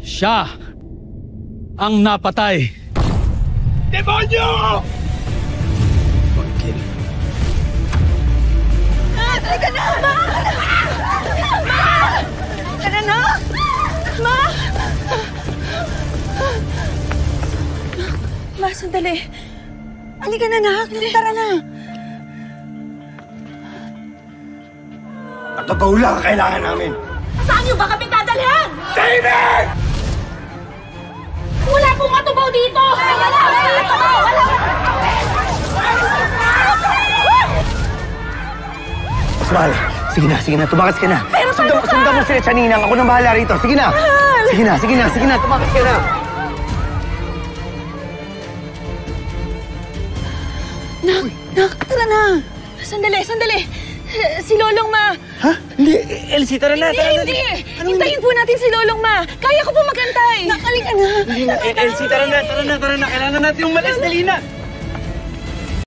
Siya ang napatay. Demonyo! Pagkil. Halika na! Ma! Ma! Tara na! Ma! Ma, sandali. Halika na, nak. Tara na. Katabaw lang ang kailangan namin. Saan niyo ba kami dadalhin? David! Wala pong katubaw dito! Wala! Mahal, sige na, tumakas ka na. Sundan mo sila, Chaninang. Ako nang bahala rito. Sige na. Sige na, tumakas ka na. Nak, tara na. Sandali. Si Lolong Ma. Ha? Hindi, Elsie, tara na. Hindi. Hintayin po natin si Lolong Ma. Kaya ko po magantay. Nak, halika na. Elsie, tara na. Kailangan natin umalis. Dali na.